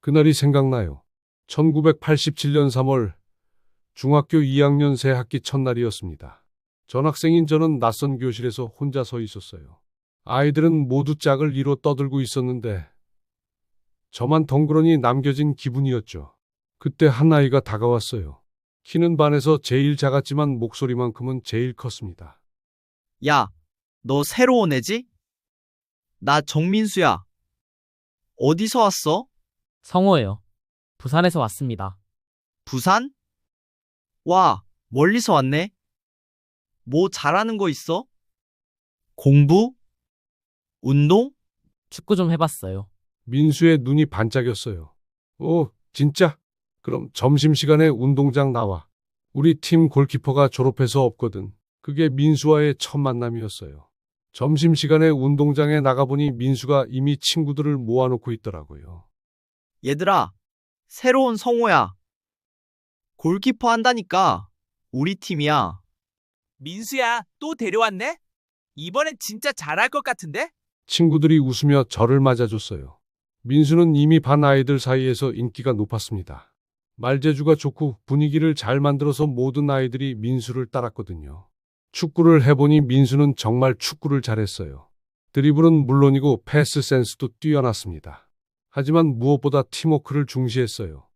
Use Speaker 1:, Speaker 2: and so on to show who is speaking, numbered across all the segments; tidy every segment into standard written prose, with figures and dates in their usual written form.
Speaker 1: 그날이 생각나요. 1987년 3월 중학교 2학년 새 학기 첫날이었습니다. 전학생인 저는 낯선 교실에서 혼자 서 있었어요. 아이들은 모두 짝을 이뤄 떠들고 있었는데 저만 덩그러니 남겨진 기분이었죠. 그때 한 아이가 다가왔어요. 키는 반에서 제일 작았지만 목소리만큼은 제일 컸습니다.
Speaker 2: 야, 너 새로 온 애지? 나 정민수야. 어디서 왔어?
Speaker 3: 성호예요. 부산에서 왔습니다.
Speaker 2: 부산? 와, 멀리서 왔네. 뭐 잘하는 거 있어? 공부? 운동?
Speaker 3: 축구 좀 해봤어요.
Speaker 1: 민수의 눈이 반짝였어요. 오, 진짜? 그럼 점심시간에 운동장 나와. 우리 팀 골키퍼가 졸업해서 없거든. 그게 민수와의 첫 만남이었어요. 점심시간에 운동장에 나가보니 민수가 이미 친구들을 모아놓고 있더라고요.
Speaker 2: 얘들아, 새로운 성호야. 골키퍼 한다니까. 우리 팀이야.
Speaker 4: 민수야, 또 데려왔네? 이번엔 진짜 잘할 것 같은데?
Speaker 1: 친구들이 웃으며 저를 맞아줬어요. 민수는 이미 반 아이들 사이에서 인기가 높았습니다. 말재주가 좋고 분위기를 잘 만들어서 모든 아이들이 민수를 따랐거든요. 축구를 해보니 민수는 정말 축구를 잘했어요. 드리블은 물론이고 패스 센스도 뛰어났습니다. 하지만 무엇보다 팀워크를 중시했어요.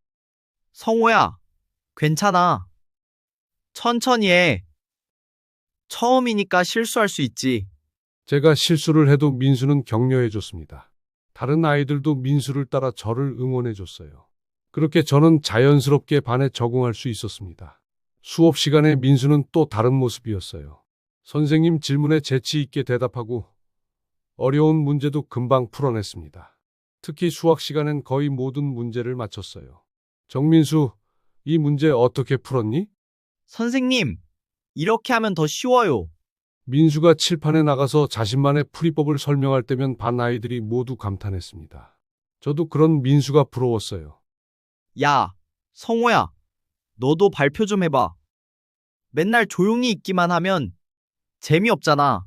Speaker 2: 성호야, 괜찮아. 천천히 해. 처음이니까 실수할 수 있지.
Speaker 1: 제가 실수를 해도 민수는 격려해줬습니다. 다른 아이들도 민수를 따라 저를 응원해줬어요. 그렇게 저는 자연스럽게 반에 적응할 수 있었습니다. 수업 시간에 민수는 또 다른 모습이었어요. 선생님 질문에 재치 있게 대답하고 어려운 문제도 금방 풀어냈습니다. 특히 수학 시간엔 거의 모든 문제를 맞췄어요. 정민수, 이 문제 어떻게 풀었니?
Speaker 2: 선생님, 이렇게 하면 더 쉬워요.
Speaker 1: 민수가 칠판에 나가서 자신만의 풀이법을 설명할 때면 반 아이들이 모두 감탄했습니다. 저도 그런 민수가 부러웠어요.
Speaker 2: 야, 성호야, 너도 발표 좀 해봐. 맨날 조용히 있기만 하면 재미없잖아.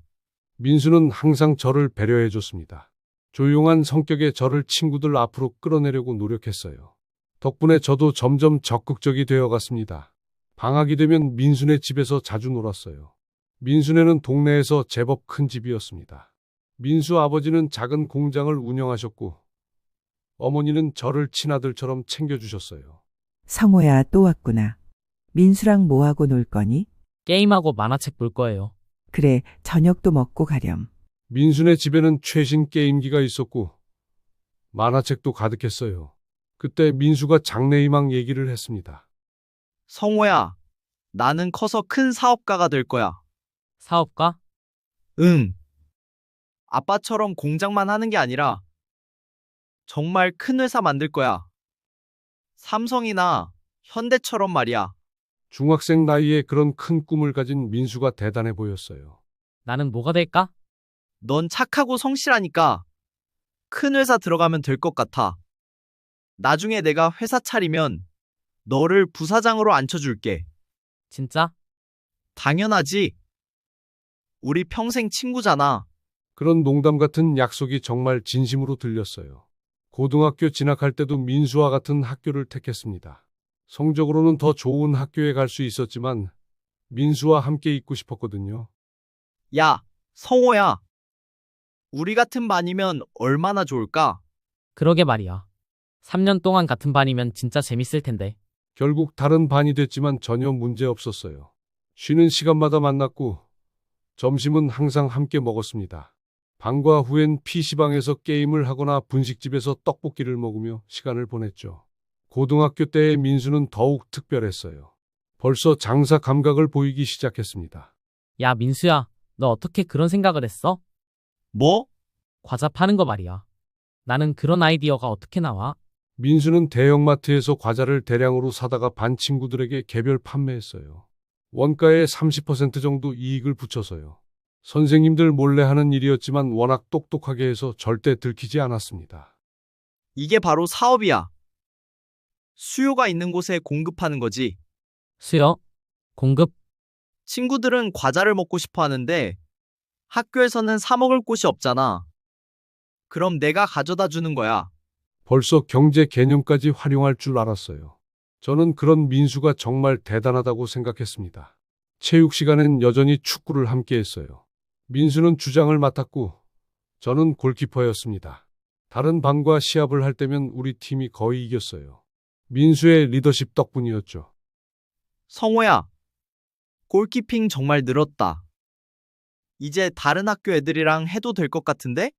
Speaker 1: 민수는 항상 저를 배려해줬습니다. 조용한 성격의 저를 친구들 앞으로 끌어내려고 노력했어요. 덕분에 저도 점점 적극적이 되어갔습니다. 방학이 되면 민수네 집에서 자주 놀았어요. 민수네는 동네에서 제법 큰 집이었습니다. 민수 아버지는 작은 공장을 운영하셨고 어머니는 저를 친아들처럼 챙겨주셨어요.
Speaker 5: 성호야, 또 왔구나. 민수랑 뭐하고 놀 거니?
Speaker 3: 게임하고 만화책 볼 거예요.
Speaker 5: 그래, 저녁도 먹고 가렴.
Speaker 1: 민수네 집에는 최신 게임기가 있었고 만화책도 가득했어요. 그때 민수가 장래희망 얘기를 했습니다.
Speaker 2: 성호야, 나는 커서 큰 사업가가 될 거야.
Speaker 3: 사업가?
Speaker 2: 응. 아빠처럼 공장만 하는 게 아니라 정말 큰 회사 만들 거야. 삼성이나 현대처럼 말이야.
Speaker 1: 중학생 나이에 그런 큰 꿈을 가진 민수가 대단해 보였어요.
Speaker 3: 나는 뭐가 될까?
Speaker 2: 넌 착하고 성실하니까 큰 회사 들어가면 될 것 같아. 나중에 내가 회사 차리면 너를 부사장으로 앉혀줄게.
Speaker 3: 진짜?
Speaker 2: 당연하지. 우리 평생 친구잖아.
Speaker 1: 그런 농담 같은 약속이 정말 진심으로 들렸어요. 고등학교 진학할 때도 민수와 같은 학교를 택했습니다. 성적으로는 더 좋은 학교에 갈 수 있었지만 민수와 함께 있고 싶었거든요.
Speaker 2: 야, 성호야. 우리 같은 반이면 얼마나 좋을까?
Speaker 3: 그러게 말이야. 3년 동안 같은 반이면 진짜 재밌을 텐데.
Speaker 1: 결국 다른 반이 됐지만 전혀 문제 없었어요. 쉬는 시간마다 만났고 점심은 항상 함께 먹었습니다. 방과 후엔 PC방에서 게임을 하거나 분식집에서 떡볶이를 먹으며 시간을 보냈죠. 고등학교 때의 민수는 더욱 특별했어요. 벌써 장사 감각을 보이기 시작했습니다.
Speaker 3: 야, 민수야, 너 어떻게 그런 생각을 했어?
Speaker 2: 뭐?
Speaker 3: 과자 파는 거 말이야. 나는 그런 아이디어가 어떻게 나와?
Speaker 1: 민수는 대형마트에서 과자를 대량으로 사다가 반 친구들에게 개별 판매했어요. 원가의 30% 정도 이익을 붙여서요. 선생님들 몰래 하는 일이었지만 워낙 똑똑하게 해서 절대 들키지 않았습니다.
Speaker 2: 이게 바로 사업이야. 수요가 있는 곳에 공급하는 거지.
Speaker 3: 수요? 공급?
Speaker 2: 친구들은 과자를 먹고 싶어 하는데 학교에서는 사 먹을 곳이 없잖아. 그럼 내가 가져다 주는 거야.
Speaker 1: 벌써 경제 개념까지 활용할 줄 알았어요. 저는 그런 민수가 정말 대단하다고 생각했습니다. 체육 시간엔 여전히 축구를 함께 했어요. 민수는 주장을 맡았고 저는 골키퍼였습니다. 다른 반과 시합을 할 때면 우리 팀이 거의 이겼어요. 민수의 리더십 덕분이었죠.
Speaker 2: 성호야, 골키핑 정말 늘었다. 이제 다른 학교 애들이랑 해도 될 것 같은데?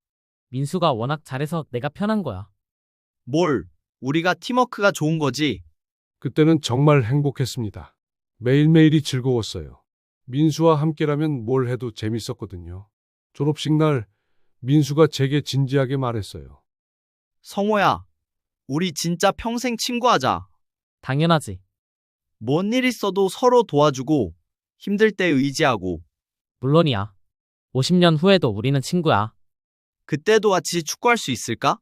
Speaker 3: 민수가 워낙 잘해서 내가 편한 거야.
Speaker 2: 뭘, 우리가 팀워크가 좋은 거지.
Speaker 1: 그때는 정말 행복했습니다. 매일매일이 즐거웠어요. 민수와 함께라면 뭘 해도 재밌었거든요. 졸업식 날 민수가 제게 진지하게 말했어요.
Speaker 2: 성호야, 우리 진짜 평생 친구하자.
Speaker 3: 당연하지.
Speaker 2: 뭔 일 있어도 서로 도와주고, 힘들 때 의지하고,
Speaker 3: 물론이야. 50년 후에도 우리는 친구야.
Speaker 2: 그때도 같이 축구할 수 있을까?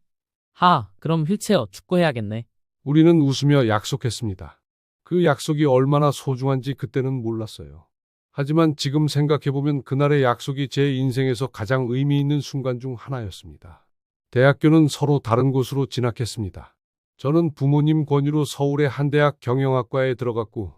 Speaker 3: 그럼 휠체어 축구해야겠네.
Speaker 1: 우리는 웃으며 약속했습니다. 그 약속이 얼마나 소중한지 그때는 몰랐어요. 하지만 지금 생각해보면 그날의 약속이 제 인생에서 가장 의미 있는 순간 중 하나였습니다. 대학교는 서로 다른 곳으로 진학했습니다. 저는 부모님 권유로 서울의 한 대학 경영학과에 들어갔고,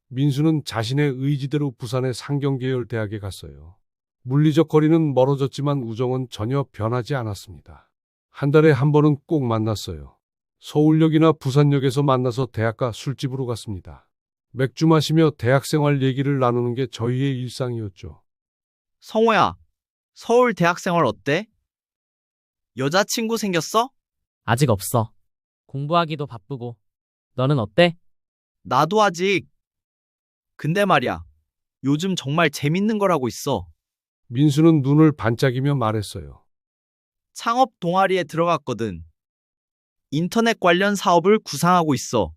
Speaker 1: 민수는 자신의 의지대로 부산의 상경계열 대학에 갔어요. 물리적 거리는 멀어졌지만 우정은 전혀 변하지 않았습니다. 한 달에 한 번은 꼭 만났어요. 서울역이나 부산역에서 만나서 대학가 술집으로 갔습니다. 맥주 마시며 대학생활 얘기를 나누는 게 저희의 일상이었죠.
Speaker 2: 성호야, 서울 대학생활 어때? 여자친구 생겼어?
Speaker 3: 아직 없어. 공부하기도 바쁘고. 너는 어때?
Speaker 2: 나도 아직. 근데 말이야, 요즘 정말 재밌는 거라고 있어.
Speaker 1: 민수는 눈을 반짝이며 말했어요.
Speaker 2: 창업 동아리에 들어갔거든. 인터넷 관련 사업을 구상하고 있어.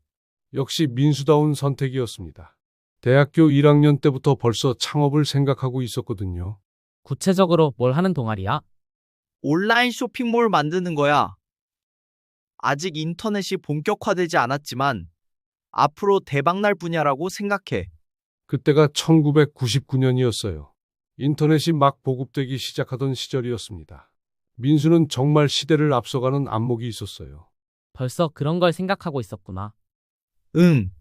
Speaker 1: 역시 민수다운 선택이었습니다. 대학교 1학년 때부터 벌써 창업을 생각하고 있었거든요.
Speaker 3: 구체적으로 뭘 하는 동아리야?
Speaker 2: 온라인 쇼핑몰 만드는 거야. 아직 인터넷이 본격화되지 않았지만 앞으로 대박날 분야라고 생각해.
Speaker 1: 그때가 1999년이었어요. 인터넷이 막 보급되기 시작하던 시절이었습니다. 민수는 정말 시대를 앞서가는 안목이 있었어요.
Speaker 3: 벌써 그런 걸 생각하고 있었구나.
Speaker 2: 응.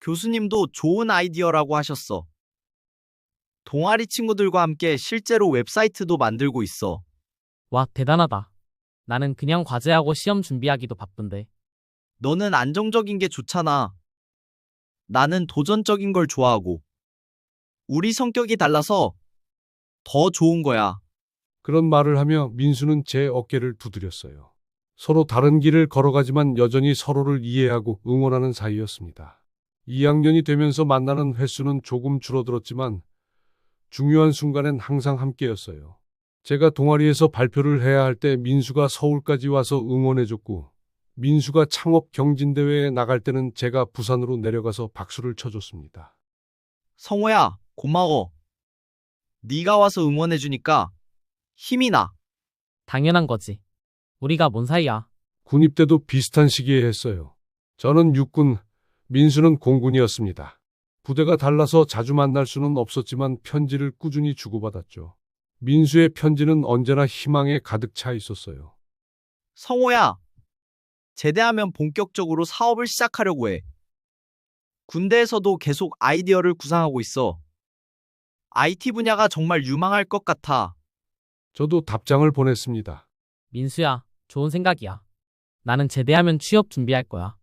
Speaker 2: 교수님도 좋은 아이디어라고 하셨어. 동아리 친구들과 함께 실제로 웹사이트도 만들고 있어.
Speaker 3: 와, 대단하다. 나는 그냥 과제하고 시험 준비하기도 바쁜데.
Speaker 2: 너는 안정적인 게 좋잖아. 나는 도전적인 걸 좋아하고. 우리 성격이 달라서 더 좋은 거야.
Speaker 1: 그런 말을 하며 민수는 제 어깨를 두드렸어요. 서로 다른 길을 걸어가지만 여전히 서로를 이해하고 응원하는 사이였습니다. 2학년이 되면서 만나는 횟수는 조금 줄어들었지만 중요한 순간엔 항상 함께였어요. 제가 동아리에서 발표를 해야 할 때 민수가 서울까지 와서 응원해줬고, 민수가 창업 경진대회에 나갈 때는 제가 부산으로 내려가서 박수를 쳐줬습니다.
Speaker 2: 성호야, 고마워. 네가 와서 응원해주니까 힘이 나.
Speaker 3: 당연한 거지. 우리가 뭔 사이야.
Speaker 1: 군입 때도 비슷한 시기에 했어요. 저는 육군, 민수는 공군이었습니다. 부대가 달라서 자주 만날 수는 없었지만 편지를 꾸준히 주고받았죠. 민수의 편지는 언제나 희망에 가득 차 있었어요.
Speaker 2: 성호야, 제대하면 본격적으로 사업을 시작하려고 해. 군대에서도 계속 아이디어를 구상하고 있어. IT 분야가 정말 유망할 것 같아.
Speaker 1: 저도 답장을 보냈습니다.
Speaker 3: 민수야, 좋은 생각이야. 나는 제대하면 취업 준비할 거야.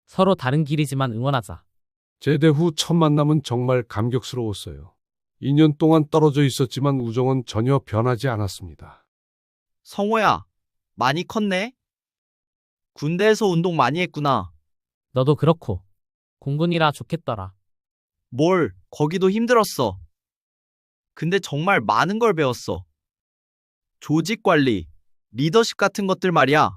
Speaker 3: 서로 다른 길이지만 응원하자.
Speaker 1: 제대 후 첫 만남은 정말 감격스러웠어요. 2년 동안 떨어져 있었지만 우정은 전혀 변하지 않았습니다.
Speaker 2: 성호야, 많이 컸네? 군대에서 운동 많이 했구나.
Speaker 3: 너도 그렇고. 공군이라 좋겠더라.
Speaker 2: 뭘, 거기도 힘들었어. 근데 정말 많은 걸 배웠어. 조직 관리, 리더십 같은 것들 말이야.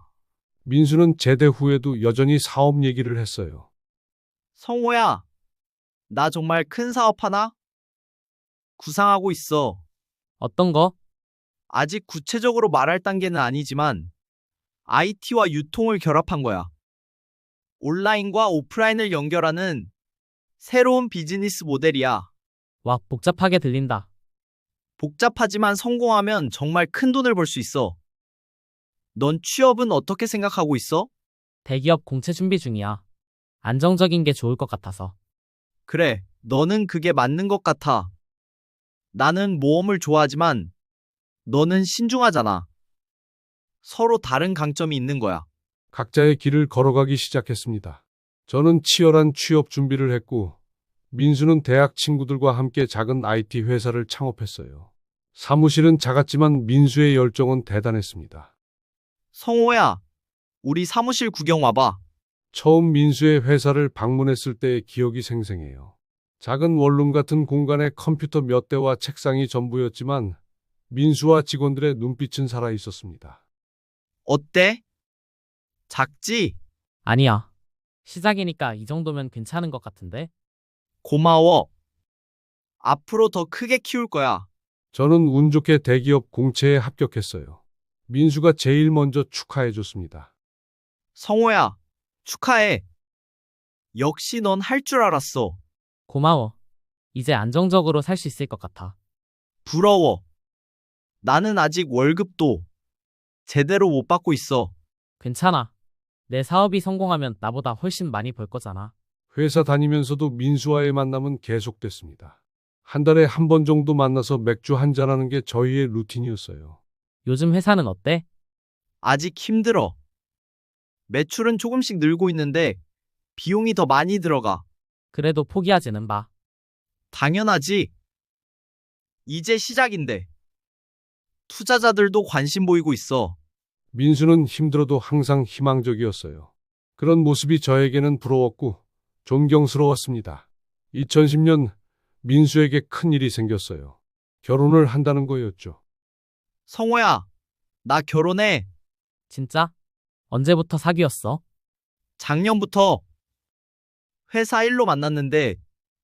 Speaker 1: 민수는 제대 후에도 여전히 사업 얘기를 했어요.
Speaker 2: 성호야, 나 정말 큰 사업 하나? 구상하고 있어.
Speaker 3: 어떤 거?
Speaker 2: 아직 구체적으로 말할 단계는 아니지만 IT와 유통을 결합한 거야. 온라인과 오프라인을 연결하는 새로운 비즈니스 모델이야.
Speaker 3: 와, 복잡하게 들린다.
Speaker 2: 복잡하지만 성공하면 정말 큰 돈을 벌 수 있어. 넌 취업은 어떻게 생각하고 있어?
Speaker 3: 대기업 공채 준비 중이야. 안정적인 게 좋을 것 같아서.
Speaker 2: 그래, 너는 그게 맞는 것 같아. 나는 모험을 좋아하지만 너는 신중하잖아. 서로 다른 강점이 있는 거야.
Speaker 1: 각자의 길을 걸어가기 시작했습니다. 저는 치열한 취업 준비를 했고, 민수는 대학 친구들과 함께 작은 IT 회사를 창업했어요. 사무실은 작았지만 민수의 열정은 대단했습니다.
Speaker 2: 성호야, 우리 사무실 구경 와봐.
Speaker 1: 처음 민수의 회사를 방문했을 때의 기억이 생생해요. 작은 원룸 같은 공간에 컴퓨터 몇 대와 책상이 전부였지만 민수와 직원들의 눈빛은 살아 있었습니다.
Speaker 2: 어때? 작지?
Speaker 3: 아니야. 시작이니까 이 정도면 괜찮은 것 같은데?
Speaker 2: 고마워. 앞으로 더 크게 키울 거야.
Speaker 1: 저는 운 좋게 대기업 공채에 합격했어요. 민수가 제일 먼저 축하해줬습니다.
Speaker 2: 성호야, 축하해. 역시 넌 할 줄 알았어.
Speaker 3: 고마워. 이제 안정적으로 살 수 있을 것 같아.
Speaker 2: 부러워. 나는 아직 월급도 제대로 못 받고 있어.
Speaker 3: 괜찮아. 내 사업이 성공하면 나보다 훨씬 많이 벌 거잖아.
Speaker 1: 회사 다니면서도 민수와의 만남은 계속됐습니다. 한 달에 한 번 정도 만나서 맥주 한잔하는 게 저희의 루틴이었어요.
Speaker 3: 요즘 회사는 어때?
Speaker 2: 아직 힘들어. 매출은 조금씩 늘고 있는데 비용이 더 많이 들어가.
Speaker 3: 그래도 포기하지는 마.
Speaker 2: 당연하지. 이제 시작인데. 투자자들도 관심 보이고 있어.
Speaker 1: 민수는 힘들어도 항상 희망적이었어요. 그런 모습이 저에게는 부러웠고 존경스러웠습니다. 2010년 민수에게 큰 일이 생겼어요. 결혼을 한다는 거였죠.
Speaker 2: 성호야, 나 결혼해.
Speaker 3: 진짜? 언제부터 사귀었어?
Speaker 2: 작년부터 회사 일로 만났는데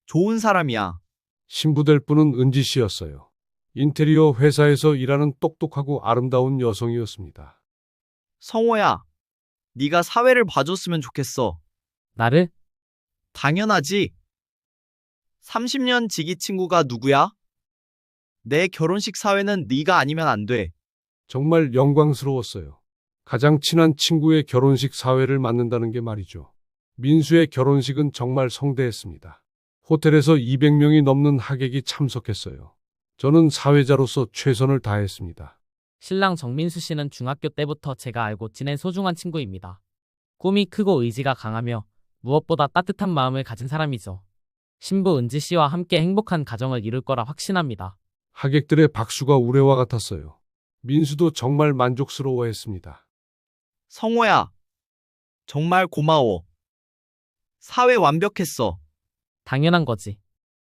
Speaker 2: 좋은 사람이야.
Speaker 1: 신부될 분은 은지 씨였어요. 인테리어 회사에서 일하는 똑똑하고 아름다운 여성이었습니다.
Speaker 2: 성호야, 네가 사회를 봐줬으면 좋겠어.
Speaker 3: 나를?
Speaker 2: 당연하지. 30년 지기 친구가 누구야? 내 결혼식 사회는 네가 아니면 안 돼.
Speaker 1: 정말 영광스러웠어요. 가장 친한 친구의 결혼식 사회를 맡는다는 게 말이죠. 민수의 결혼식은 정말 성대했습니다. 호텔에서 200명이 넘는 하객이 참석했어요. 저는 사회자로서 최선을 다했습니다.
Speaker 3: 신랑 정민수 씨는 중학교 때부터 제가 알고 지낸 소중한 친구입니다. 꿈이 크고 의지가 강하며 무엇보다 따뜻한 마음을 가진 사람이죠. 신부 은지 씨와 함께 행복한 가정을 이룰 거라 확신합니다.
Speaker 1: 하객들의 박수가 우레와 같았어요. 민수도 정말 만족스러워했습니다.
Speaker 2: 성호야, 정말 고마워. 사회 완벽했어.
Speaker 3: 당연한 거지.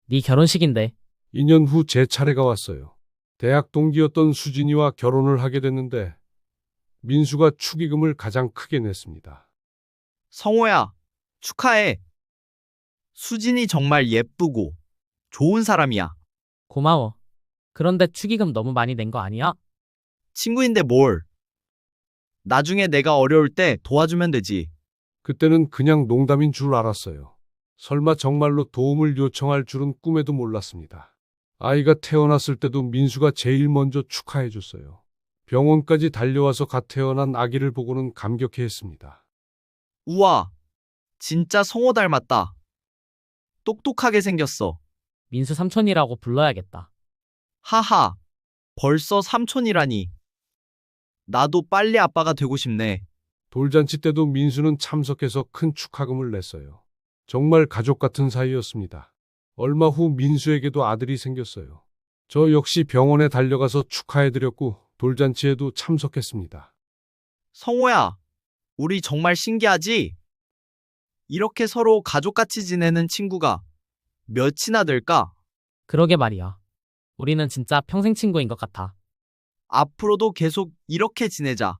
Speaker 3: 네 결혼식인데.
Speaker 1: 2년 후 제 차례가 왔어요. 대학 동기였던 수진이와 결혼을 하게 됐는데 민수가 축의금을 가장 크게 냈습니다.
Speaker 2: 성호야, 축하해. 수진이 정말 예쁘고 좋은 사람이야.
Speaker 3: 고마워. 그런데 축의금 너무 많이 낸 거 아니야?
Speaker 2: 친구인데 뭘. 나중에 내가 어려울 때 도와주면 되지.
Speaker 1: 그때는 그냥 농담인 줄 알았어요. 설마 정말로 도움을 요청할 줄은 꿈에도 몰랐습니다. 아이가 태어났을 때도 민수가 제일 먼저 축하해줬어요. 병원까지 달려와서 갓 태어난 아기를 보고는 감격해했습니다.
Speaker 2: 우와, 진짜 성호 닮았다. 똑똑하게 생겼어.
Speaker 3: 민수 삼촌이라고 불러야겠다.
Speaker 2: 하하, 벌써 삼촌이라니. 나도 빨리 아빠가 되고 싶네.
Speaker 1: 돌잔치 때도 민수는 참석해서 큰 축하금을 냈어요. 정말 가족 같은 사이였습니다. 얼마 후 민수에게도 아들이 생겼어요. 저 역시 병원에 달려가서 축하해드렸고 돌잔치에도 참석했습니다.
Speaker 2: 성호야, 우리 정말 신기하지? 이렇게 서로 가족같이 지내는 친구가 몇이나 될까?
Speaker 3: 그러게 말이야. 우리는 진짜 평생 친구인 것 같아.
Speaker 2: 앞으로도 계속 이렇게 지내자.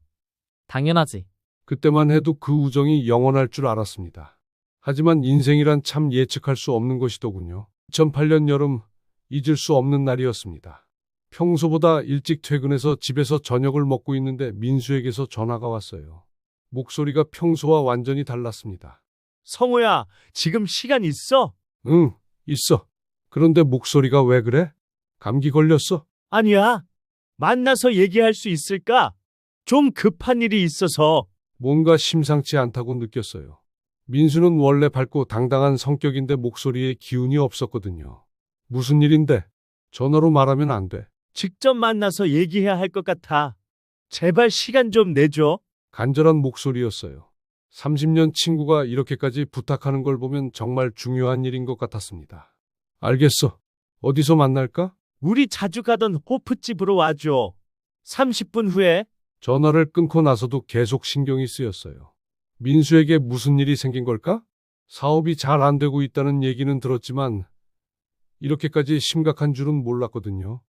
Speaker 3: 당연하지.
Speaker 1: 그때만 해도 그 우정이 영원할 줄 알았습니다. 하지만 인생이란 참 예측할 수 없는 것이더군요. 2008년 여름, 잊을 수 없는 날이었습니다. 평소보다 일찍 퇴근해서 집에서 저녁을 먹고 있는데 민수에게서 전화가 왔어요. 목소리가 평소와 완전히 달랐습니다.
Speaker 6: 성호야, 지금 시간 있어?
Speaker 1: 응, 있어. 그런데 목소리가 왜 그래? 감기 걸렸어?
Speaker 6: 아니야. 만나서 얘기할 수 있을까? 좀 급한 일이 있어서.
Speaker 1: 뭔가 심상치 않다고 느꼈어요. 민수는 원래 밝고 당당한 성격인데 목소리에 기운이 없었거든요. 무슨 일인데? 전화로 말하면 안 돼.
Speaker 6: 직접 만나서 얘기해야 할 것 같아. 제발 시간 좀 내줘.
Speaker 1: 간절한 목소리였어요. 30년 친구가 이렇게까지 부탁하는 걸 보면 정말 중요한 일인 것 같았습니다. 알겠어. 어디서 만날까?
Speaker 6: 우리 자주 가던 호프집으로 와줘. 30분 후에.
Speaker 1: 전화를 끊고 나서도 계속 신경이 쓰였어요. 민수에게 무슨 일이 생긴 걸까? 사업이 잘 안 되고 있다는 얘기는 들었지만 이렇게까지 심각한 줄은 몰랐거든요.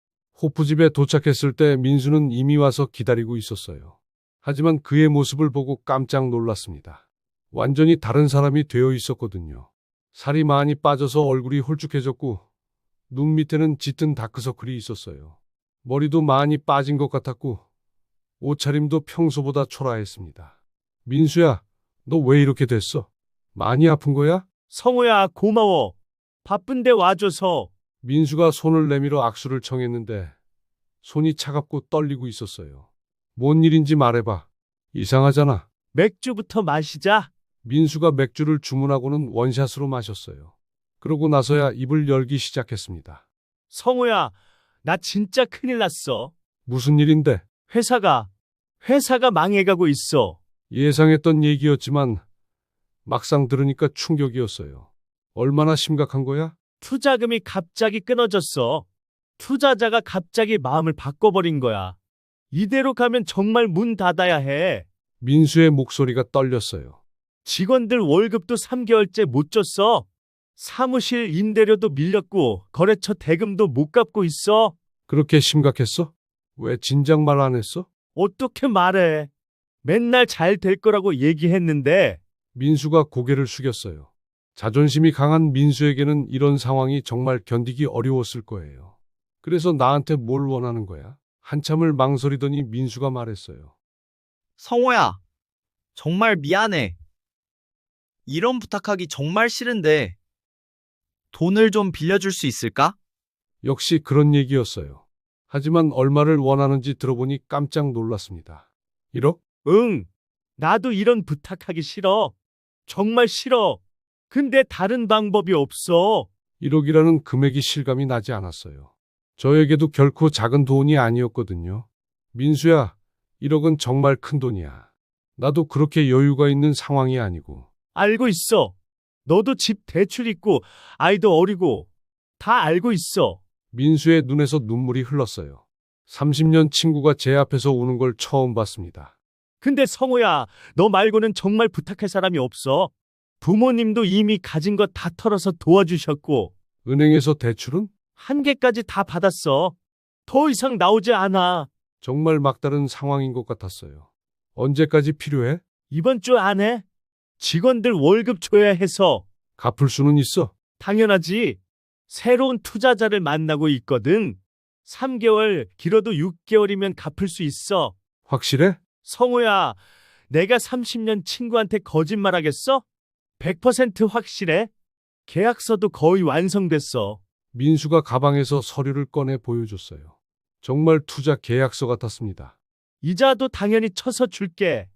Speaker 1: 호프집에 도착했을 때 민수는 이미 와서 기다리고 있었어요. 하지만 그의 모습을 보고 깜짝 놀랐습니다. 완전히 다른 사람이 되어 있었거든요. 살이 많이 빠져서 얼굴이 홀쭉해졌고 눈 밑에는 짙은 다크서클이 있었어요. 머리도 많이 빠진 것 같았고 옷차림도 평소보다 초라했습니다. 민수야, 너 왜 이렇게 됐어? 많이 아픈 거야?
Speaker 6: 성우야, 고마워. 바쁜데 와줘서.
Speaker 1: 민수가 손을 내밀어 악수를 청했는데 손이 차갑고 떨리고 있었어요. 뭔 일인지 말해봐. 이상하잖아.
Speaker 6: 맥주부터 마시자.
Speaker 1: 민수가 맥주를 주문하고는 원샷으로 마셨어요. 그러고 나서야 입을 열기 시작했습니다.
Speaker 6: 성우야, 나 진짜 큰일 났어.
Speaker 1: 무슨 일인데?
Speaker 6: 회사가 망해가고 있어.
Speaker 1: 예상했던 얘기였지만 막상 들으니까 충격이었어요. 얼마나 심각한 거야?
Speaker 6: 투자금이 갑자기 끊어졌어. 투자자가 갑자기 마음을 바꿔버린 거야. 이대로 가면 정말 문 닫아야 해.
Speaker 1: 민수의 목소리가 떨렸어요.
Speaker 6: 직원들 월급도 3개월째 못 줬어. 사무실 임대료도 밀렸고 거래처 대금도 못 갚고 있어.
Speaker 1: 그렇게 심각했어? 왜 진작 말 안 했어?
Speaker 6: 어떻게 말해? 맨날 잘 될 거라고 얘기했는데.
Speaker 1: 민수가 고개를 숙였어요. 자존심이 강한 민수에게는 이런 상황이 정말 견디기 어려웠을 거예요. 그래서 나한테 뭘 원하는 거야? 한참을 망설이더니 민수가 말했어요.
Speaker 2: 성호야, 정말 미안해. 이런 부탁하기 정말 싫은데 돈을 좀 빌려줄 수 있을까?
Speaker 1: 역시 그런 얘기였어요. 하지만 얼마를 원하는지 들어보니 깜짝 놀랐습니다. 1억?
Speaker 6: 응, 나도 이런 부탁하기 싫어. 정말 싫어. 근데 다른 방법이 없어.
Speaker 1: 1억이라는 금액이 실감이 나지 않았어요. 저에게도 결코 작은 돈이 아니었거든요. 민수야, 1억은 정말 큰 돈이야. 나도 그렇게 여유가 있는 상황이 아니고.
Speaker 6: 알고 있어. 너도 집 대출 있고 아이도 어리고 다 알고 있어.
Speaker 1: 민수의 눈에서 눈물이 흘렀어요. 30년 친구가 제 앞에서 우는 걸 처음 봤습니다.
Speaker 6: 근데 성호야, 너 말고는 정말 부탁할 사람이 없어. 부모님도 이미 가진 거 다 털어서 도와주셨고
Speaker 1: 은행에서 대출은?
Speaker 6: 한 개까지 다 받았어. 더 이상 나오지 않아.
Speaker 1: 정말 막다른 상황인 것 같았어요. 언제까지 필요해?
Speaker 6: 이번 주 안에 직원들 월급 줘야 해서.
Speaker 1: 갚을 수는 있어.
Speaker 6: 당연하지. 새로운 투자자를 만나고 있거든. 3개월, 길어도 6개월이면 갚을 수 있어.
Speaker 1: 확실해?
Speaker 6: 성우야, 내가 30년 친구한테 거짓말하겠어? 100% 확실해. 계약서도 거의 완성됐어.
Speaker 1: 민수가 가방에서 서류를 꺼내 보여줬어요. 정말 투자 계약서 같았습니다.
Speaker 6: 이자도 당연히 쳐서 줄게.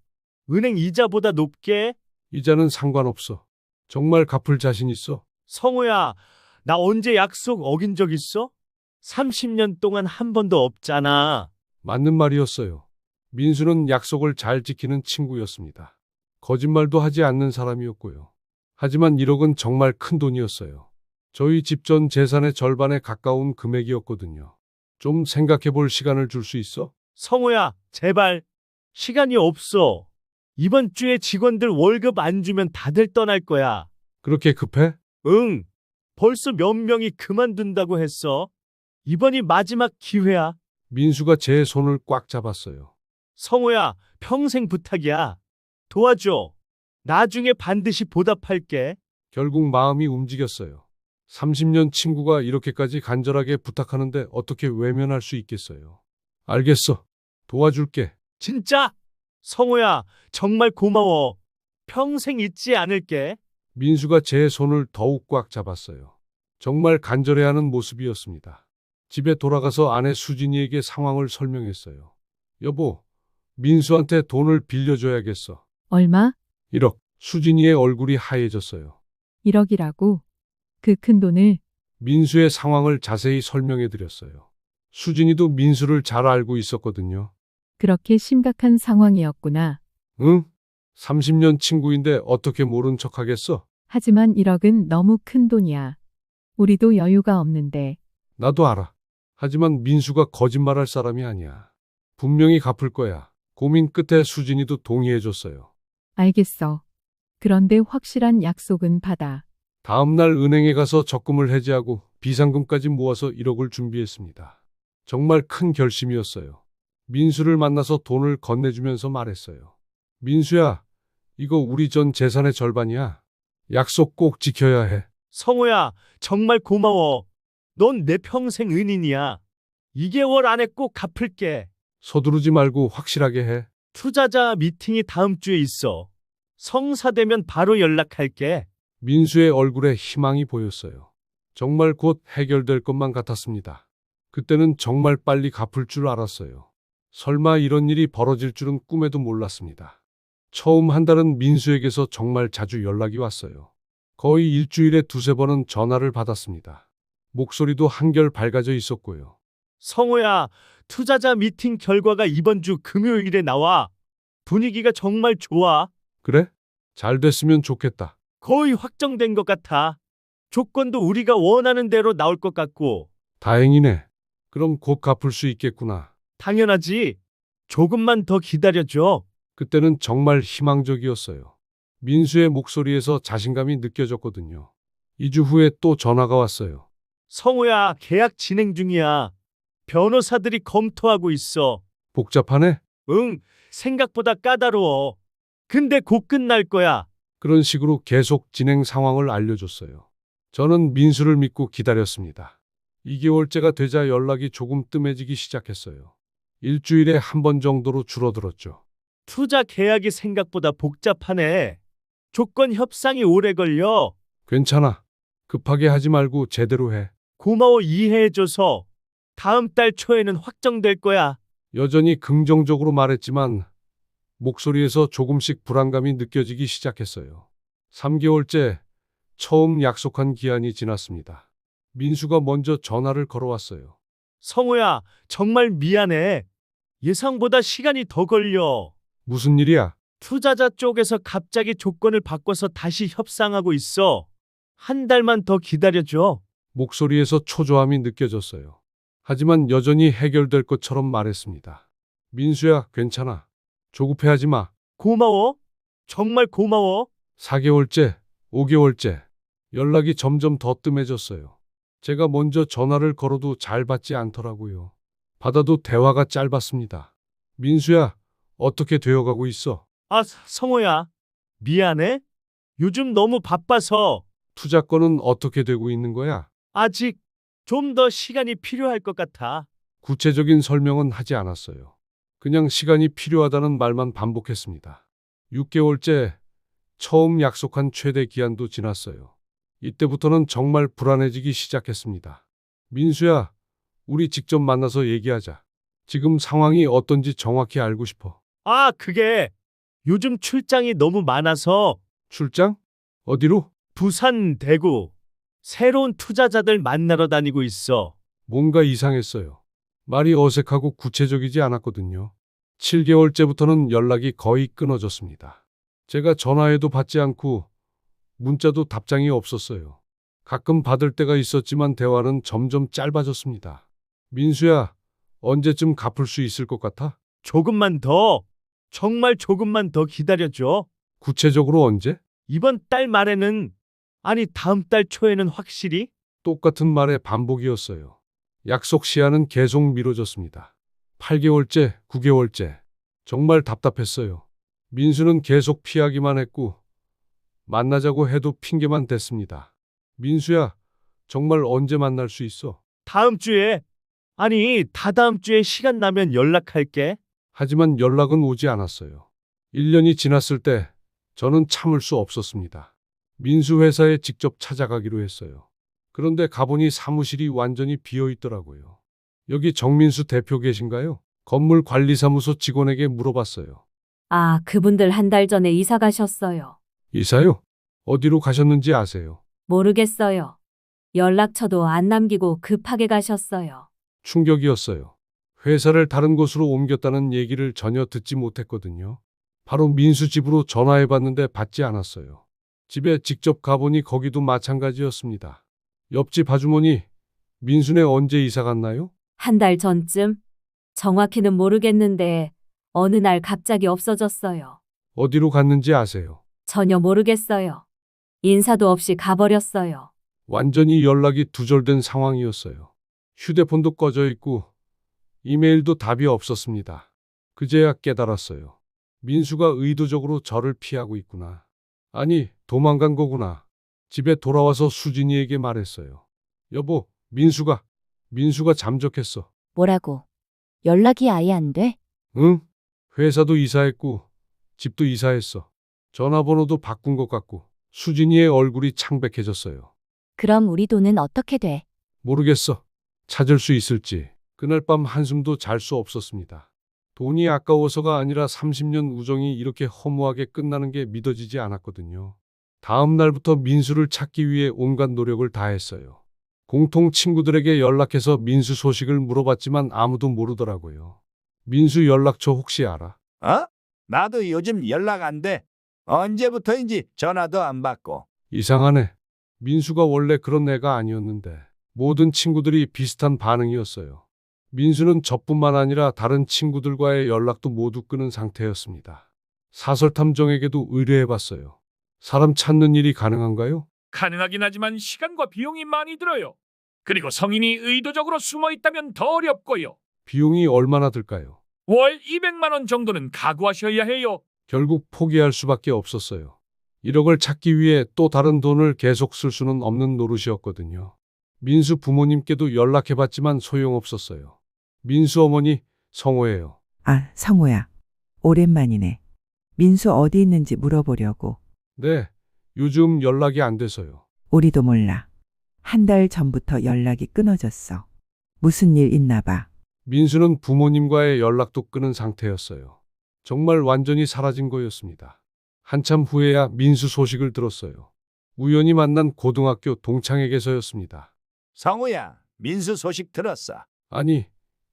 Speaker 6: 은행 이자보다 높게.
Speaker 1: 이자는 상관없어. 정말 갚을 자신 있어.
Speaker 6: 성우야, 나 언제 약속 어긴 적 있어? 30년 동안 한 번도 없잖아.
Speaker 1: 맞는 말이었어요. 민수는 약속을 잘 지키는 친구였습니다. 거짓말도 하지 않는 사람이었고요. 하지만 1억은 정말 큰 돈이었어요. 저희 집 전 재산의 절반에 가까운 금액이었거든요. 좀 생각해 볼 시간을 줄 수 있어?
Speaker 6: 성우야, 제발. 시간이 없어. 이번 주에 직원들 월급 안 주면 다들 떠날 거야.
Speaker 1: 그렇게 급해?
Speaker 6: 응. 벌써 몇 명이 그만둔다고 했어. 이번이 마지막 기회야.
Speaker 1: 민수가 제 손을 꽉 잡았어요.
Speaker 6: 성우야, 평생 부탁이야. 도와줘. 나중에 반드시 보답할게.
Speaker 1: 결국 마음이 움직였어요. 30년 친구가 이렇게까지 간절하게 부탁하는데 어떻게 외면할 수 있겠어요. 알겠어. 도와줄게.
Speaker 6: 진짜? 성우야, 정말 고마워. 평생 잊지 않을게.
Speaker 1: 민수가 제 손을 더욱 꽉 잡았어요. 정말 간절해하는 모습이었습니다. 집에 돌아가서 아내 수진이에게 상황을 설명했어요. 여보, 민수한테 돈을 빌려줘야겠어.
Speaker 7: 얼마?
Speaker 1: 1억. 수진이의 얼굴이 하얘졌어요.
Speaker 7: 1억이라고? 그 큰 돈을?
Speaker 1: 민수의 상황을 자세히 설명해 드렸어요. 수진이도 민수를 잘 알고 있었거든요.
Speaker 7: 그렇게 심각한 상황이었구나.
Speaker 1: 응? 30년 친구인데 어떻게 모른 척 하겠어?
Speaker 7: 하지만 1억은 너무 큰 돈이야. 우리도 여유가 없는데.
Speaker 1: 나도 알아. 하지만 민수가 거짓말할 사람이 아니야. 분명히 갚을 거야. 고민 끝에 수진이도 동의해 줬어요.
Speaker 7: 알겠어. 그런데 확실한 약속은 받아.
Speaker 1: 다음 날 은행에 가서 적금을 해지하고 비상금까지 모아서 1억을 준비했습니다. 정말 큰 결심이었어요. 민수를 만나서 돈을 건네주면서 말했어요. 민수야, 이거 우리 전 재산의 절반이야. 약속 꼭 지켜야 해.
Speaker 6: 성호야, 정말 고마워. 넌 내 평생 은인이야. 2개월 안에 꼭 갚을게.
Speaker 1: 서두르지 말고 확실하게 해.
Speaker 6: 투자자 미팅이 다음 주에 있어. 성사되면 바로 연락할게.
Speaker 1: 민수의 얼굴에 희망이 보였어요. 정말 곧 해결될 것만 같았습니다. 그때는 정말 빨리 갚을 줄 알았어요. 설마 이런 일이 벌어질 줄은 꿈에도 몰랐습니다. 처음 한 달은 민수에게서 정말 자주 연락이 왔어요. 거의 일주일에 두세 번은 전화를 받았습니다. 목소리도 한결 밝아져 있었고요.
Speaker 6: 성호야, 투자자 미팅 결과가 이번 주 금요일에 나와. 분위기가 정말 좋아.
Speaker 1: 그래? 잘 됐으면 좋겠다.
Speaker 6: 거의 확정된 것 같아. 조건도 우리가 원하는 대로 나올 것 같고.
Speaker 1: 다행이네. 그럼 곧 갚을 수 있겠구나.
Speaker 6: 당연하지. 조금만 더 기다려줘.
Speaker 1: 그때는 정말 희망적이었어요. 민수의 목소리에서 자신감이 느껴졌거든요. 2주 후에 또 전화가 왔어요.
Speaker 6: 성호야, 계약 진행 중이야. 변호사들이 검토하고 있어.
Speaker 1: 복잡하네?
Speaker 6: 응, 생각보다 까다로워. 근데 곧 끝날 거야.
Speaker 1: 그런 식으로 계속 진행 상황을 알려줬어요. 저는 민수를 믿고 기다렸습니다. 2개월째가 되자 연락이 조금 뜸해지기 시작했어요. 일주일에 한 번 정도로 줄어들었죠.
Speaker 6: 투자 계약이 생각보다 복잡하네. 조건 협상이 오래 걸려.
Speaker 1: 괜찮아. 급하게 하지 말고 제대로 해.
Speaker 6: 고마워, 이해해줘서. 다음 달 초에는 확정될 거야.
Speaker 1: 여전히 긍정적으로 말했지만 목소리에서 조금씩 불안감이 느껴지기 시작했어요. 3개월째 처음 약속한 기한이 지났습니다. 민수가 먼저 전화를 걸어왔어요.
Speaker 6: 성호야, 정말 미안해. 예상보다 시간이 더 걸려.
Speaker 1: 무슨 일이야?
Speaker 6: 투자자 쪽에서 갑자기 조건을 바꿔서 다시 협상하고 있어. 한 달만 더 기다려줘.
Speaker 1: 목소리에서 초조함이 느껴졌어요. 하지만 여전히 해결될 것처럼 말했습니다. 민수야, 괜찮아. 조급해하지 마.
Speaker 6: 고마워. 정말 고마워.
Speaker 1: 4개월째, 5개월째. 연락이 점점 더 뜸해졌어요. 제가 먼저 전화를 걸어도 잘 받지 않더라고요. 받아도 대화가 짧았습니다. 민수야, 어떻게 되어가고 있어?
Speaker 6: 아, 성호야. 미안해. 요즘 너무 바빠서
Speaker 1: 투자 건은 어떻게 되고 있는 거야?
Speaker 6: 아직 좀 더 시간이 필요할 것 같아.
Speaker 1: 구체적인 설명은 하지 않았어요. 그냥 시간이 필요하다는 말만 반복했습니다. 6개월째 처음 약속한 최대 기한도 지났어요. 이때부터는 정말 불안해지기 시작했습니다. 민수야, 우리 직접 만나서 얘기하자. 지금 상황이 어떤지 정확히 알고 싶어.
Speaker 6: 아, 그게 요즘 출장이 너무 많아서
Speaker 1: 출장? 어디로?
Speaker 6: 부산, 대구 새로운 투자자들 만나러 다니고 있어.
Speaker 1: 뭔가 이상했어요. 말이 어색하고 구체적이지 않았거든요. 7개월째부터는 연락이 거의 끊어졌습니다. 제가 전화해도 받지 않고 문자도 답장이 없었어요. 가끔 받을 때가 있었지만 대화는 점점 짧아졌습니다. 민수야, 언제쯤 갚을 수 있을 것 같아?
Speaker 6: 조금만 더, 정말 조금만 더 기다려줘.
Speaker 1: 구체적으로 언제?
Speaker 6: 이번 달 말에는, 아니 다음 달 초에는 확실히?
Speaker 1: 똑같은 말의 반복이었어요. 약속 시한은 계속 미뤄졌습니다. 8개월째, 9개월째. 정말 답답했어요. 민수는 계속 피하기만 했고 만나자고 해도 핑계만 댔습니다. 민수야, 정말 언제 만날 수 있어?
Speaker 6: 다음 주에, 아니 다다음 주에 시간 나면 연락할게.
Speaker 1: 하지만 연락은 오지 않았어요. 1년이 지났을 때 저는 참을 수 없었습니다. 민수 회사에 직접 찾아가기로 했어요. 그런데 가보니 사무실이 완전히 비어 있더라고요. 여기 정민수 대표 계신가요? 건물 관리사무소 직원에게 물어봤어요.
Speaker 8: 아, 그분들 한 달 전에 이사 가셨어요.
Speaker 1: 이사요? 어디로 가셨는지 아세요?
Speaker 8: 모르겠어요. 연락처도 안 남기고 급하게 가셨어요.
Speaker 1: 충격이었어요. 회사를 다른 곳으로 옮겼다는 얘기를 전혀 듣지 못했거든요. 바로 민수 집으로 전화해봤는데 받지 않았어요. 집에 직접 가보니 거기도 마찬가지였습니다. 옆집 아주머니, 민수네 언제 이사 갔나요?
Speaker 8: 한 달 전쯤? 정확히는 모르겠는데 어느 날 갑자기 없어졌어요.
Speaker 1: 어디로 갔는지 아세요?
Speaker 8: 전혀 모르겠어요. 인사도 없이 가버렸어요.
Speaker 1: 완전히 연락이 두절된 상황이었어요. 휴대폰도 꺼져 있고 이메일도 답이 없었습니다. 그제야 깨달았어요. 민수가 의도적으로 저를 피하고 있구나. 아니, 도망간 거구나. 집에 돌아와서 수진이에게 말했어요. 여보, 민수가 잠적했어.
Speaker 9: 뭐라고? 연락이 아예 안 돼?
Speaker 1: 응? 회사도 이사했고 집도 이사했어. 전화번호도 바꾼 것 같고 수진이의 얼굴이 창백해졌어요.
Speaker 9: 그럼 우리 돈은 어떻게 돼?
Speaker 1: 모르겠어. 찾을 수 있을지. 그날 밤 한숨도 잘 수 없었습니다. 돈이 아까워서가 아니라 30년 우정이 이렇게 허무하게 끝나는 게 믿어지지 않았거든요. 다음 날부터 민수를 찾기 위해 온갖 노력을 다했어요. 공통 친구들에게 연락해서 민수 소식을 물어봤지만 아무도 모르더라고요. 민수 연락처 혹시 알아?
Speaker 10: 어? 나도 요즘 연락 안 돼. 언제부터인지 전화도 안 받고.
Speaker 1: 이상하네. 민수가 원래 그런 애가 아니었는데 모든 친구들이 비슷한 반응이었어요. 민수는 저뿐만 아니라 다른 친구들과의 연락도 모두 끊은 상태였습니다. 사설탐정에게도 의뢰해봤어요. 사람 찾는 일이 가능한가요?
Speaker 11: 가능하긴 하지만 시간과 비용이 많이 들어요. 그리고 성인이 의도적으로 숨어 있다면 더 어렵고요.
Speaker 1: 비용이 얼마나 들까요?
Speaker 11: 월 200만 원 정도는 각오하셔야 해요.
Speaker 1: 결국 포기할 수밖에 없었어요. 1억을 찾기 위해 또 다른 돈을 계속 쓸 수는 없는 노릇이었거든요. 민수 부모님께도 연락해봤지만 소용없었어요. 민수 어머니, 성호예요.
Speaker 5: 아, 성호야. 오랜만이네. 민수 어디 있는지 물어보려고.
Speaker 1: 네, 요즘 연락이 안 돼서요.
Speaker 5: 우리도 몰라. 한 달 전부터 연락이 끊어졌어. 무슨 일 있나 봐.
Speaker 1: 민수는 부모님과의 연락도 끊은 상태였어요. 정말 완전히 사라진 거였습니다. 한참 후에야 민수 소식을 들었어요. 우연히 만난 고등학교 동창에게서였습니다.
Speaker 10: 성우야, 민수 소식 들었어.
Speaker 1: 아니,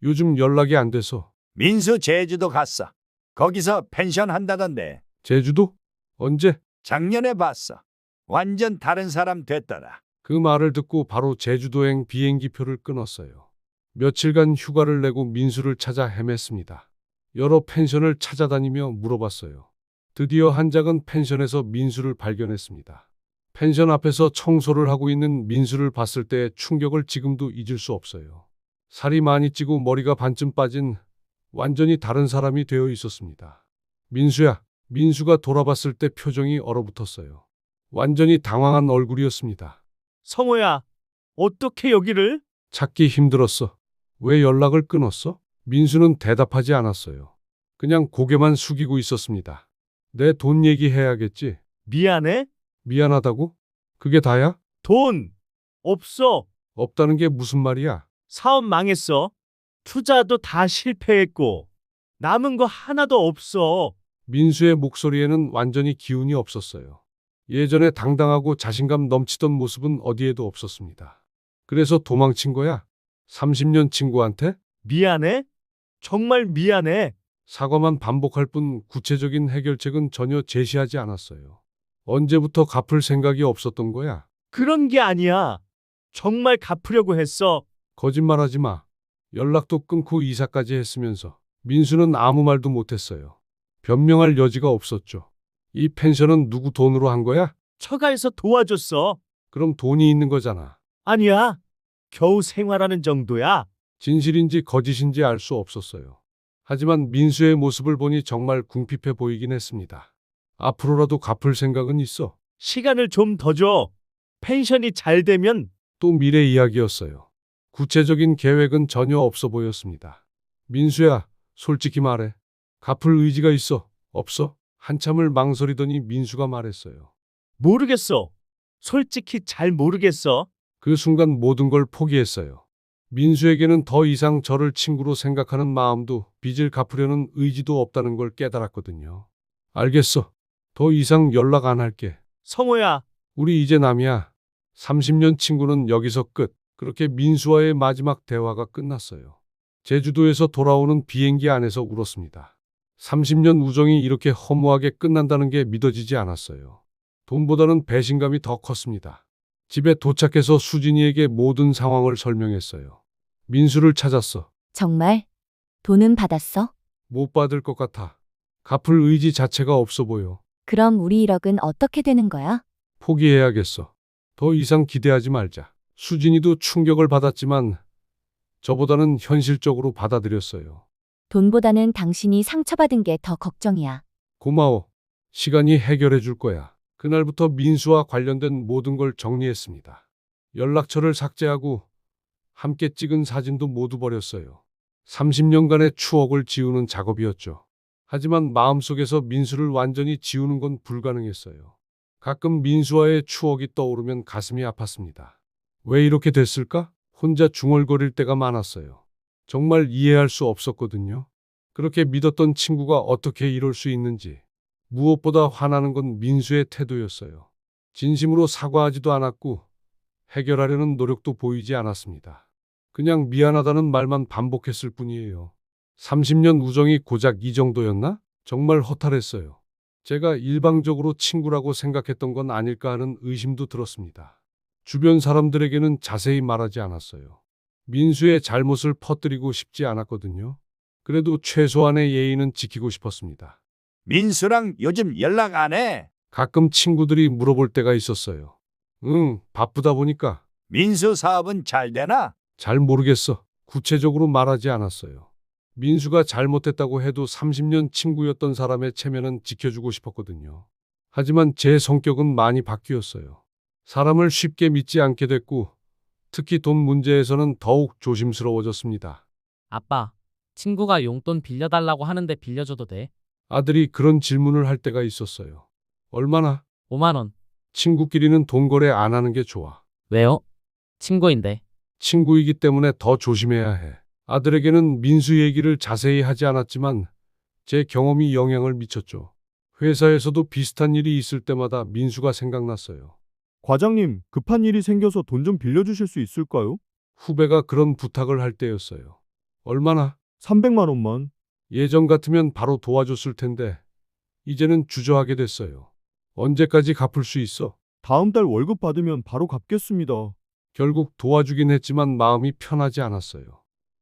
Speaker 1: 요즘 연락이 안 돼서.
Speaker 10: 민수 제주도 갔어. 거기서 펜션 한다던데.
Speaker 1: 제주도? 언제?
Speaker 10: 작년에 봤어. 완전 다른 사람 됐더라.
Speaker 1: 그 말을 듣고 바로 제주도행 비행기표를 끊었어요. 며칠간 휴가를 내고 민수를 찾아 헤맸습니다. 여러 펜션을 찾아다니며 물어봤어요. 드디어 한 작은 펜션에서 민수를 발견했습니다. 펜션 앞에서 청소를 하고 있는 민수를 봤을 때의 충격을 지금도 잊을 수 없어요. 살이 많이 찌고 머리가 반쯤 빠진 완전히 다른 사람이 되어 있었습니다. 민수야. 민수가 돌아봤을 때 표정이 얼어붙었어요. 완전히 당황한 얼굴이었습니다.
Speaker 6: 성호야, 어떻게 여기를?
Speaker 1: 찾기 힘들었어. 왜 연락을 끊었어? 민수는 대답하지 않았어요. 그냥 고개만 숙이고 있었습니다. 내 돈 얘기해야겠지.
Speaker 6: 미안해?
Speaker 1: 미안하다고? 그게 다야?
Speaker 6: 돈 없어.
Speaker 1: 없다는 게 무슨 말이야?
Speaker 6: 사업 망했어. 투자도 다 실패했고 남은 거 하나도 없어.
Speaker 1: 민수의 목소리에는 완전히 기운이 없었어요. 예전에 당당하고 자신감 넘치던 모습은 어디에도 없었습니다. 그래서 도망친 거야? 30년 친구한테?
Speaker 6: 미안해? 정말 미안해.
Speaker 1: 사과만 반복할 뿐 구체적인 해결책은 전혀 제시하지 않았어요. 언제부터 갚을 생각이 없었던 거야?
Speaker 6: 그런 게 아니야. 정말 갚으려고 했어.
Speaker 1: 거짓말하지 마. 연락도 끊고 이사까지 했으면서. 민수는 아무 말도 못했어요. 변명할 여지가 없었죠. 이 펜션은 누구 돈으로 한 거야?
Speaker 6: 처가에서 도와줬어.
Speaker 1: 그럼 돈이 있는 거잖아.
Speaker 6: 아니야. 겨우 생활하는 정도야.
Speaker 1: 진실인지 거짓인지 알 수 없었어요. 하지만 민수의 모습을 보니 정말 궁핍해 보이긴 했습니다. 앞으로라도 갚을 생각은 있어.
Speaker 6: 시간을 좀 더 줘. 펜션이 잘 되면.
Speaker 1: 또 미래 이야기였어요. 구체적인 계획은 전혀 없어 보였습니다. 민수야, 솔직히 말해. 갚을 의지가 있어? 없어? 한참을 망설이더니 민수가 말했어요.
Speaker 6: 모르겠어. 솔직히 잘 모르겠어.
Speaker 1: 그 순간 모든 걸 포기했어요. 민수에게는 더 이상 저를 친구로 생각하는 마음도 빚을 갚으려는 의지도 없다는 걸 깨달았거든요. 알겠어. 더 이상 연락 안 할게.
Speaker 6: 성호야,
Speaker 1: 우리 이제 남이야. 30년 친구는 여기서 끝. 그렇게 민수와의 마지막 대화가 끝났어요. 제주도에서 돌아오는 비행기 안에서 울었습니다. 30년 우정이 이렇게 허무하게 끝난다는 게 믿어지지 않았어요. 돈보다는 배신감이 더 컸습니다. 집에 도착해서 수진이에게 모든 상황을 설명했어요. 민수를 찾았어.
Speaker 9: 정말? 돈은 받았어?
Speaker 1: 못 받을 것 같아. 갚을 의지 자체가 없어 보여.
Speaker 9: 그럼 우리 1억은 어떻게 되는 거야?
Speaker 1: 포기해야겠어. 더 이상 기대하지 말자. 수진이도 충격을 받았지만 저보다는 현실적으로 받아들였어요.
Speaker 9: 돈보다는 당신이 상처받은 게 더 걱정이야.
Speaker 1: 고마워. 시간이 해결해 줄 거야. 그날부터 민수와 관련된 모든 걸 정리했습니다. 연락처를 삭제하고 함께 찍은 사진도 모두 버렸어요. 30년간의 추억을 지우는 작업이었죠. 하지만 마음속에서 민수를 완전히 지우는 건 불가능했어요. 가끔 민수와의 추억이 떠오르면 가슴이 아팠습니다. 왜 이렇게 됐을까? 혼자 중얼거릴 때가 많았어요. 정말 이해할 수 없었거든요. 그렇게 믿었던 친구가 어떻게 이럴 수 있는지. 무엇보다 화나는 건 민수의 태도였어요. 진심으로 사과하지도 않았고 해결하려는 노력도 보이지 않았습니다. 그냥 미안하다는 말만 반복했을 뿐이에요. 30년 우정이 고작 이 정도였나? 정말 허탈했어요. 제가 일방적으로 친구라고 생각했던 건 아닐까 하는 의심도 들었습니다. 주변 사람들에게는 자세히 말하지 않았어요. 민수의 잘못을 퍼뜨리고 싶지 않았거든요. 그래도 최소한의 예의는 지키고 싶었습니다.
Speaker 10: 민수랑 요즘 연락 안 해?
Speaker 1: 가끔 친구들이 물어볼 때가 있었어요. 응, 바쁘다 보니까.
Speaker 10: 민수 사업은 잘 되나?
Speaker 1: 잘 모르겠어. 구체적으로 말하지 않았어요. 민수가 잘못했다고 해도 30년 친구였던 사람의 체면은 지켜주고 싶었거든요. 하지만 제 성격은 많이 바뀌었어요. 사람을 쉽게 믿지 않게 됐고 특히 돈 문제에서는 더욱 조심스러워졌습니다.
Speaker 3: 아빠, 친구가 용돈 빌려달라고 하는데 빌려줘도 돼?
Speaker 1: 아들이 그런 질문을 할 때가 있었어요. 얼마나?
Speaker 3: 5만 원.
Speaker 1: 친구끼리는 돈 거래 안 하는 게 좋아.
Speaker 3: 왜요? 친구인데.
Speaker 1: 친구이기 때문에 더 조심해야 해. 아들에게는 민수 얘기를 자세히 하지 않았지만 제 경험이 영향을 미쳤죠. 회사에서도 비슷한 일이 있을 때마다 민수가 생각났어요.
Speaker 6: 과장님, 급한 일이 생겨서 돈 좀 빌려주실 수 있을까요?
Speaker 1: 후배가 그런 부탁을 할 때였어요. 얼마나?
Speaker 6: 300만 원만.
Speaker 1: 예전 같으면 바로 도와줬을 텐데 이제는 주저하게 됐어요. 언제까지 갚을 수 있어?
Speaker 6: 다음 달 월급 받으면 바로 갚겠습니다.
Speaker 1: 결국 도와주긴 했지만 마음이 편하지 않았어요.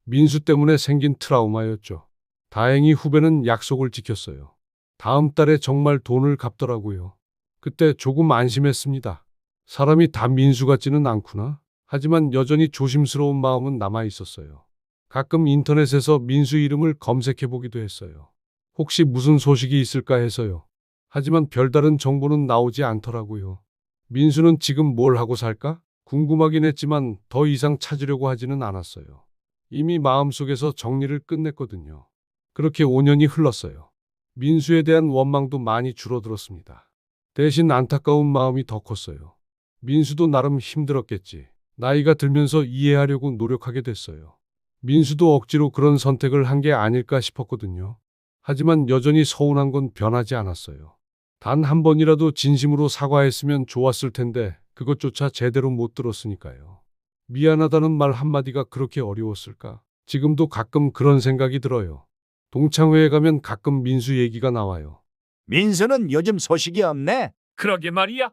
Speaker 1: 민수 때문에 생긴 트라우마였죠. 다행히 후배는 약속을 지켰어요. 다음 달에 정말 돈을 갚더라고요. 그때 조금 안심했습니다. 사람이 다 민수 같지는 않구나. 하지만 여전히 조심스러운 마음은 남아 있었어요. 가끔 인터넷에서 민수 이름을 검색해 보기도 했어요. 혹시 무슨 소식이 있을까 해서요. 하지만 별다른 정보는 나오지 않더라고요. 민수는 지금 뭘 하고 살까? 궁금하긴 했지만 더 이상 찾으려고 하지는 않았어요. 이미 마음속에서 정리를 끝냈거든요. 그렇게 5년이 흘렀어요. 민수에 대한 원망도 많이 줄어들었습니다. 대신 안타까운 마음이 더 컸어요. 민수도 나름 힘들었겠지. 나이가 들면서 이해하려고 노력하게 됐어요. 민수도 억지로 그런 선택을 한 게 아닐까 싶었거든요. 하지만 여전히 서운한 건 변하지 않았어요. 단 한 번이라도 진심으로 사과했으면 좋았을 텐데 그것조차 제대로 못 들었으니까요. 미안하다는 말 한마디가 그렇게 어려웠을까? 지금도 가끔 그런 생각이 들어요. 동창회에 가면 가끔 민수 얘기가 나와요.
Speaker 10: 민수는 요즘 소식이 없네?
Speaker 11: 그러게 말이야.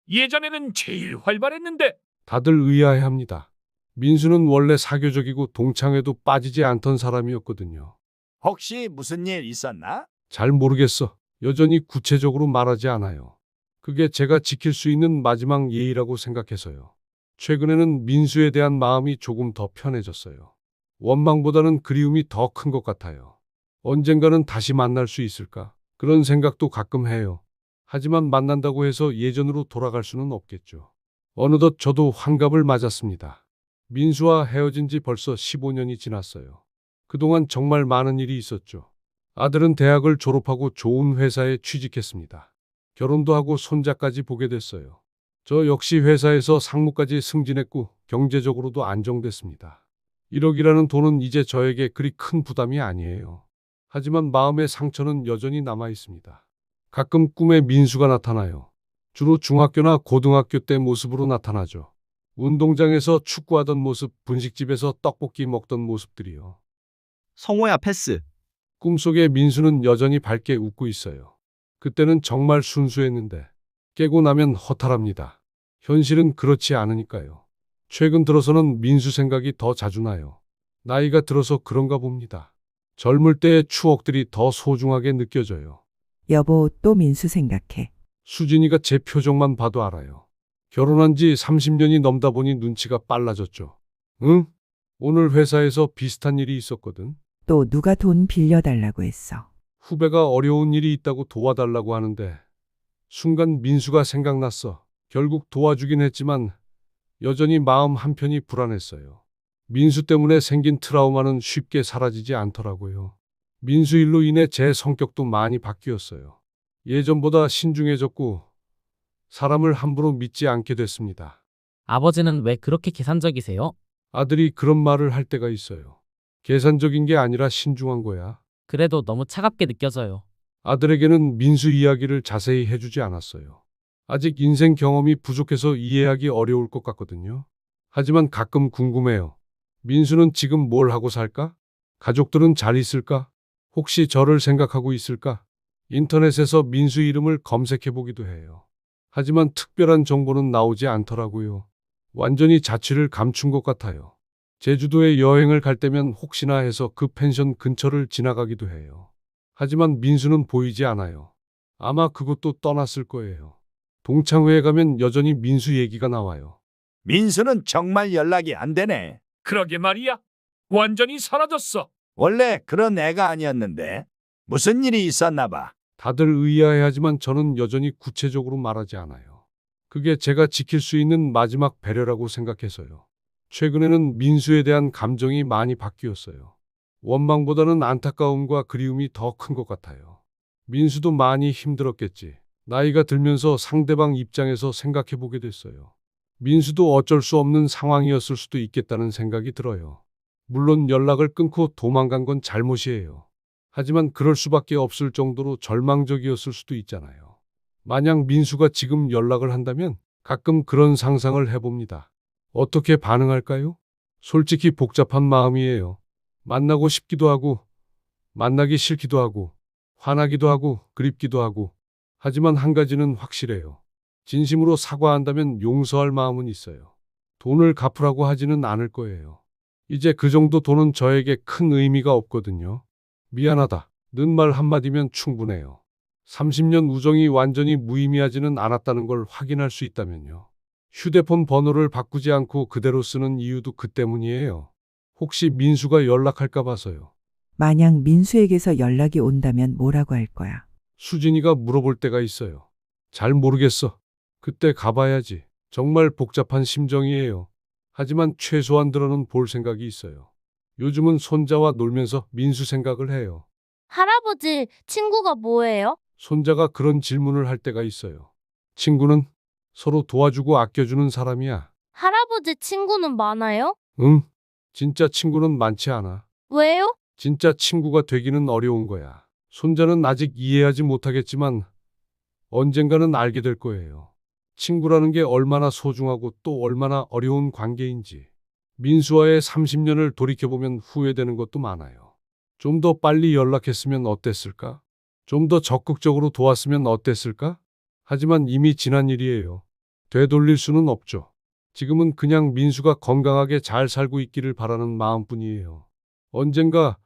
Speaker 11: 예전에는 제일 활발했는데.
Speaker 1: 다들 의아해합니다. 민수는 원래 사교적이고 동창회도 빠지지 않던 사람이었거든요.
Speaker 10: 혹시 무슨 일 있었나?
Speaker 1: 잘 모르겠어. 여전히 구체적으로 말하지 않아요. 그게 제가 지킬 수 있는 마지막 예의라고 생각해서요. 최근에는 민수에 대한 마음이 조금 더 편해졌어요. 원망보다는 그리움이 더 큰 것 같아요. 언젠가는 다시 만날 수 있을까? 그런 생각도 가끔 해요. 하지만 만난다고 해서 예전으로 돌아갈 수는 없겠죠. 어느덧 저도 환갑을 맞았습니다. 민수와 헤어진 지 벌써 15년이 지났어요. 그동안 정말 많은 일이 있었죠. 아들은 대학을 졸업하고 좋은 회사에 취직했습니다. 결혼도 하고 손자까지 보게 됐어요. 저 역시 회사에서 상무까지 승진했고 경제적으로도 안정됐습니다. 1억이라는 돈은 이제 저에게 그리 큰 부담이 아니에요. 하지만 마음의 상처는 여전히 남아 있습니다. 가끔 꿈에 민수가 나타나요. 주로 중학교나 고등학교 때 모습으로 나타나죠. 운동장에서 축구하던 모습, 분식집에서 떡볶이 먹던 모습들이요.
Speaker 2: 성호야, 패스.
Speaker 1: 꿈속에 민수는 여전히 밝게 웃고 있어요. 그때는 정말 순수했는데 깨고 나면 허탈합니다. 현실은 그렇지 않으니까요. 최근 들어서는 민수 생각이 더 자주 나요. 나이가 들어서 그런가 봅니다. 젊을 때의 추억들이 더 소중하게 느껴져요.
Speaker 5: 여보, 또 민수 생각해.
Speaker 1: 수진이가 제 표정만 봐도 알아요. 결혼한 지 30년이 넘다 보니 눈치가 빨라졌죠. 응? 오늘 회사에서 비슷한 일이 있었거든.
Speaker 5: 또 누가 돈 빌려달라고 했어.
Speaker 1: 후배가 어려운 일이 있다고 도와달라고 하는데 순간 민수가 생각났어. 결국 도와주긴 했지만 여전히 마음 한편이 불안했어요. 민수 때문에 생긴 트라우마는 쉽게 사라지지 않더라고요. 민수 일로 인해 제 성격도 많이 바뀌었어요. 예전보다 신중해졌고 사람을 함부로 믿지 않게 됐습니다.
Speaker 3: 아버지는 왜 그렇게 계산적이세요?
Speaker 1: 아들이 그런 말을 할 때가 있어요. 계산적인 게 아니라 신중한 거야.
Speaker 3: 그래도 너무 차갑게 느껴져요.
Speaker 1: 아들에게는 민수 이야기를 자세히 해주지 않았어요. 아직 인생 경험이 부족해서 이해하기 어려울 것 같거든요. 하지만 가끔 궁금해요. 민수는 지금 뭘 하고 살까? 가족들은 잘 있을까? 혹시 저를 생각하고 있을까? 인터넷에서 민수 이름을 검색해 보기도 해요. 하지만 특별한 정보는 나오지 않더라고요. 완전히 자취를 감춘 것 같아요. 제주도에 여행을 갈 때면 혹시나 해서 그 펜션 근처를 지나가기도 해요. 하지만 민수는 보이지 않아요. 아마 그것도 떠났을 거예요. 동창회에 가면 여전히 민수 얘기가 나와요.
Speaker 10: 민수는 정말 연락이 안 되네.
Speaker 11: 그러게 말이야. 완전히 사라졌어.
Speaker 10: 원래 그런 애가 아니었는데 무슨 일이 있었나 봐.
Speaker 1: 다들 의아해하지만 저는 여전히 구체적으로 말하지 않아요. 그게 제가 지킬 수 있는 마지막 배려라고 생각해서요. 최근에는 민수에 대한 감정이 많이 바뀌었어요. 원망보다는 안타까움과 그리움이 더 큰 것 같아요. 민수도 많이 힘들었겠지. 나이가 들면서 상대방 입장에서 생각해 보게 됐어요. 민수도 어쩔 수 없는 상황이었을 수도 있겠다는 생각이 들어요. 물론 연락을 끊고 도망간 건 잘못이에요. 하지만 그럴 수밖에 없을 정도로 절망적이었을 수도 있잖아요. 만약 민수가 지금 연락을 한다면 가끔 그런 상상을 해봅니다. 어떻게 반응할까요? 솔직히 복잡한 마음이에요. 만나고 싶기도 하고, 만나기 싫기도 하고, 화나기도 하고, 그립기도 하고. 하지만 한 가지는 확실해요. 진심으로 사과한다면 용서할 마음은 있어요. 돈을 갚으라고 하지는 않을 거예요. 이제 그 정도 돈은 저에게 큰 의미가 없거든요. 미안하다. 는 말 한마디면 충분해요. 30년 우정이 완전히 무의미하지는 않았다는 걸 확인할 수 있다면요. 휴대폰 번호를 바꾸지 않고 그대로 쓰는 이유도 그 때문이에요. 혹시 민수가 연락할까 봐서요.
Speaker 5: 만약 민수에게서 연락이 온다면 뭐라고 할 거야?
Speaker 1: 수진이가 물어볼 때가 있어요. 잘 모르겠어. 그때 가봐야지. 정말 복잡한 심정이에요. 하지만 최소한 들어는 볼 생각이 있어요. 요즘은 손자와 놀면서 민수 생각을 해요.
Speaker 12: 할아버지, 친구가 뭐예요?
Speaker 1: 손자가 그런 질문을 할 때가 있어요. 친구는 서로 도와주고 아껴주는 사람이야.
Speaker 12: 할아버지 친구는 많아요?
Speaker 1: 응. 진짜 친구는 많지 않아.
Speaker 12: 왜요?
Speaker 1: 진짜 친구가 되기는 어려운 거야. 손자는 아직 이해하지 못하겠지만 언젠가는 알게 될 거예요. 친구라는 게 얼마나 소중하고 또 얼마나 어려운 관계인지. 민수와의 30년을 돌이켜보면 후회되는 것도 많아요. 좀 더 빨리 연락했으면 어땠을까? 좀 더 적극적으로 도왔으면 어땠을까? 하지만 이미 지난 일이에요. 되돌릴 수는 없죠. 지금은 그냥 민수가 건강하게 잘 살고 있기를 바라는 마음뿐이에요. 언젠가,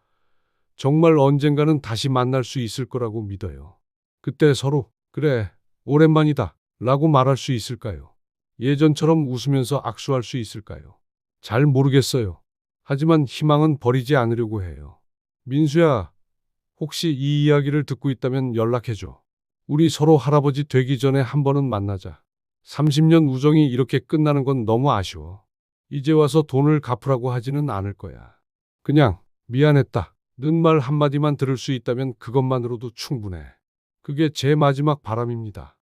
Speaker 1: 정말 언젠가는 다시 만날 수 있을 거라고 믿어요. 그때 서로, 그래, 오랜만이다, 라고 말할 수 있을까요? 예전처럼 웃으면서 악수할 수 있을까요? 잘 모르겠어요. 하지만 희망은 버리지 않으려고 해요. 민수야, 혹시 이 이야기를 듣고 있다면 연락해줘. 우리 서로 할아버지 되기 전에 한 번은 만나자. 30년 우정이 이렇게 끝나는 건 너무 아쉬워. 이제 와서 돈을 갚으라고 하지는 않을 거야. 그냥 미안했다. 는 말 한마디만 들을 수 있다면 그것만으로도 충분해. 그게 제 마지막 바람입니다.